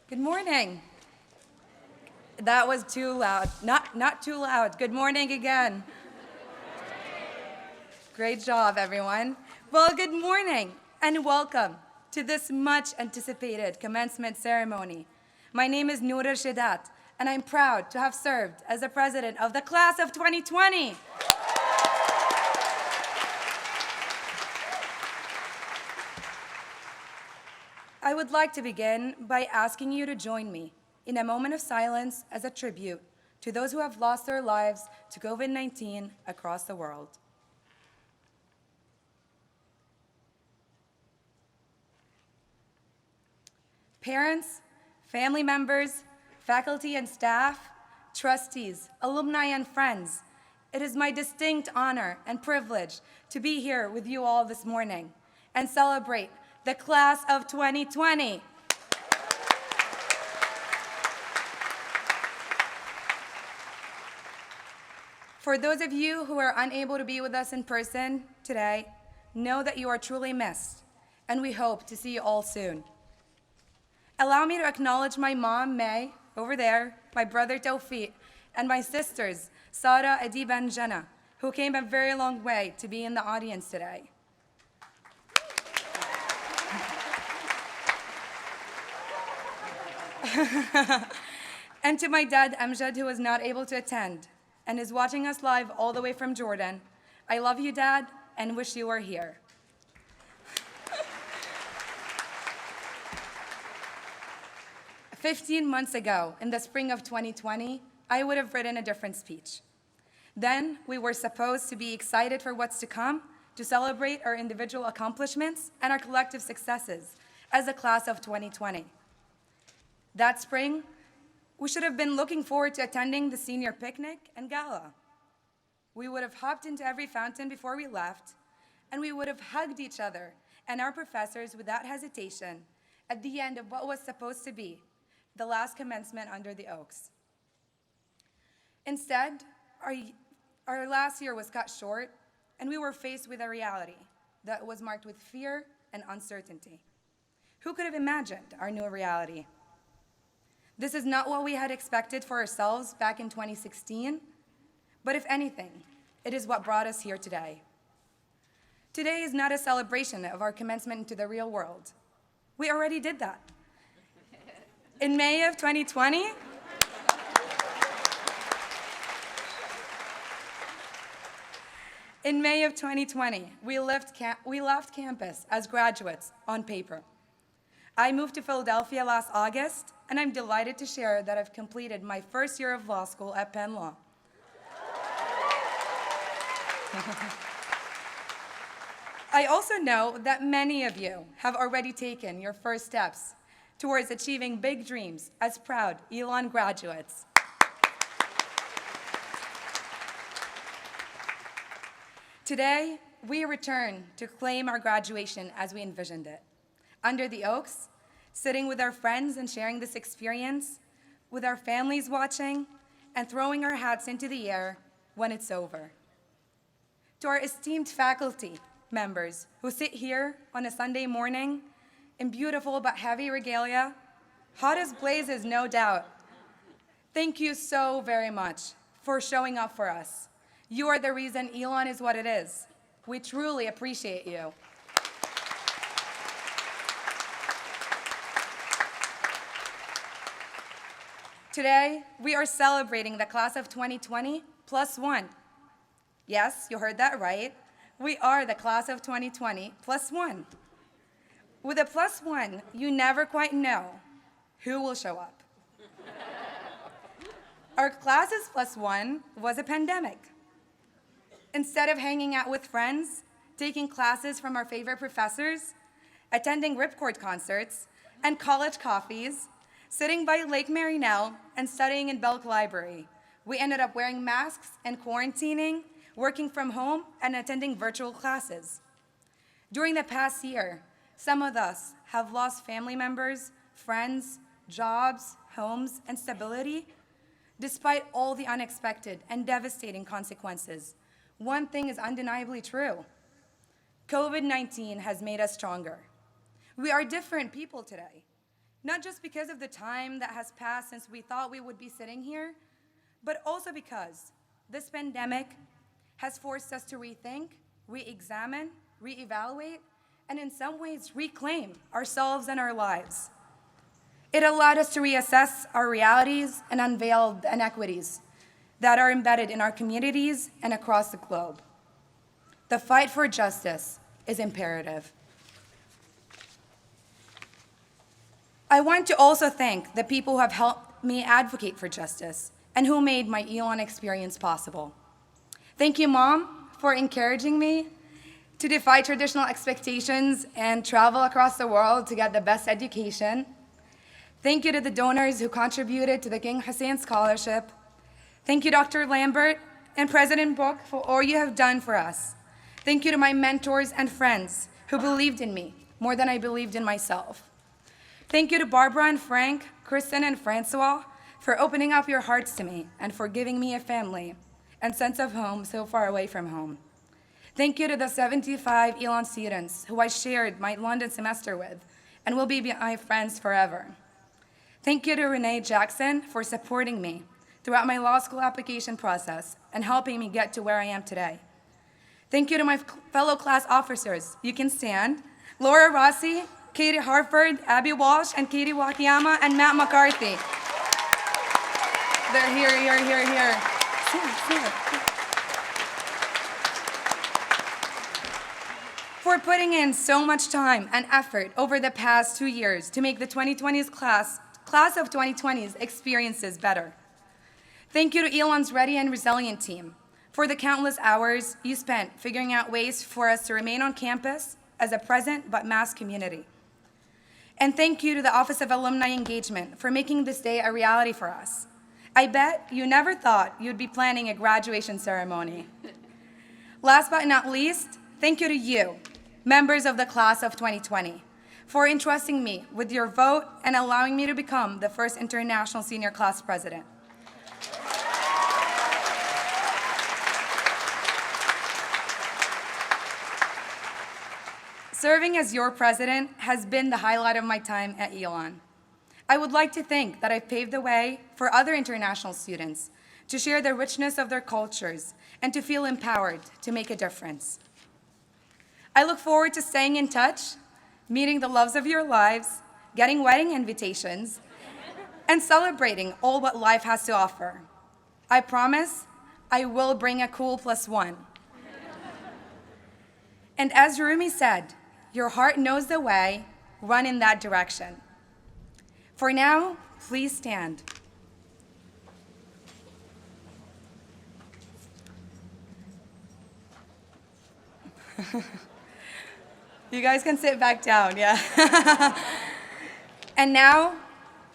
Good morning. That was too loud. Not too loud. Good morning again. Great job, everyone. Well, good morning and welcome to this much anticipated commencement ceremony. My name is Noor Irshaidat, and I'm proud to have served as the president of the class of 2020. I would like to begin by asking you to join me in a moment of silence as a tribute to those who have lost their lives to COVID-19 across the world. Parents, family members, faculty and staff, trustees, alumni and friends, it is my distinct honor and privilege to be here with you all this morning and celebrate the class of 2020. For those of you who are unable to be with us in person today, know that you are truly missed, and we hope to see you all soon. Allow me to acknowledge my mom, May, over there, my brother, Tawfiq, and my sisters, Sarah, Adiba, and Jana, who came a very long way to be in the audience today. And to my dad, Amjad, who was not able to attend and is watching us live all the way from Jordan. I love you, Dad, and wish you were here. 15 months ago, in the spring of 2020, I would have written a different speech. Then we were supposed to be excited for what's to come, to celebrate our individual accomplishments and our collective successes as a class of 2020. That spring, we should have been looking forward to attending the senior picnic and gala. We would have hopped into every fountain before we left, and we would have hugged each other and our professors without hesitation at the end of what was supposed to be the last commencement under the oaks. Instead, our last year was cut short, and we were faced with a reality that was marked with fear and uncertainty. Who could have imagined our new reality? This is not what we had expected for ourselves back in 2016, but if anything, it is what brought us here today. Today is not a celebration of our commencement into the real world. We already did that. In May of 2020, we left campus as graduates on paper. I moved to Philadelphia last August, and I'm delighted to share that I've completed my first year of law school at Penn Law. I also know that many of you have already taken your first steps towards achieving big dreams as proud Elon graduates. Today, we return to claim our graduation as we envisioned it, under the oaks, sitting with our friends and sharing this experience, with our families watching, and throwing our hats into the air when it's over. To our esteemed faculty members who sit here on a Sunday morning in beautiful but heavy regalia, hot as blazes, no doubt. Thank you so very much for showing up for us. You are the reason Elon is what it is. We truly appreciate you. Today, we are celebrating the class of 2020 plus one. Yes, you heard that right. We are the class of 2020 plus one. With a plus one, you never quite know who will show up. Our class's plus one was a pandemic. Instead of hanging out with friends, taking classes from our favorite professors, attending ripcord concerts, and college coffees, sitting by Lake Marinelle and studying in Belk Library, we ended up wearing masks and quarantining, working from home, and attending virtual classes. During the past year, some of us have lost family members, friends, jobs, homes, and stability. Despite all the unexpected and devastating consequences, one thing is undeniably true. COVID-19 has made us stronger. We are different people today. Not just because of the time that has passed since we thought we would be sitting here, but also because this pandemic has forced us to rethink, re-examine, re-evaluate, and in some ways reclaim ourselves and our lives. It allowed us to reassess our realities and unveil the inequities that are embedded in our communities and across the globe. The fight for justice is imperative. I want to also thank the people who have helped me advocate for justice and who made my Elon experience possible. Thank you, Mom, for encouraging me to defy traditional expectations and travel across the world to get the best education. Thank you to the donors who contributed to the King Hussein Scholarship. Thank you, Dr. Lambert and President Book, for all you have done for us. Thank you to my mentors and friends who believed in me more than I believed in myself. Thank you to Barbara and Frank, Kristen and Francois, for opening up your hearts to me and for giving me a family and sense of home so far away from home. Thank you to the 75 Elon students who I shared my London semester with and will be my friends forever. Thank you to Renee Jackson for supporting me throughout my law school application process and helping me get to where I am today. Thank you to my fellow class officers, you can stand, Laura Rossi, Katie Harford, Abby Walsh, and Katie Wakiyama, and Matt McCarthy. They're here. For putting in so much time and effort over the past 2 years to make the 2020s class of 2020s experiences better. Thank you to Elon's Ready and Resilient team for the countless hours you spent figuring out ways for us to remain on campus as a present but masked community. And thank you to the Office of Alumni Engagement for making this day a reality for us. I bet you never thought you'd be planning a graduation ceremony. Last but not least, thank you to you, members of the class of 2020, for entrusting me with your vote and allowing me to become the first international senior class president. Serving as your president has been the highlight of my time at Elon. I would like to think that I've paved the way for other international students to share the richness of their cultures and to feel empowered to make a difference. I look forward to staying in touch, meeting the loves of your lives, getting wedding invitations, and celebrating all what life has to offer. I promise I will bring a cool +1. And as Rumi said, your heart knows the way, run in that direction. For now, please stand. You guys can sit back down, yeah. And now,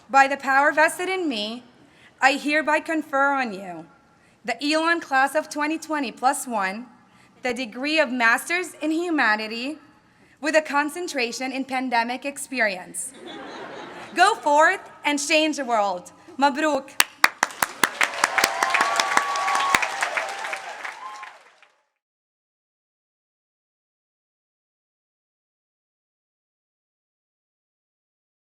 by the power vested in me, I hereby confer on you the Elon class of 2020 +1, the degree of Masters in Humanity with a concentration in pandemic experience. Go forth and change the world. Mabruk.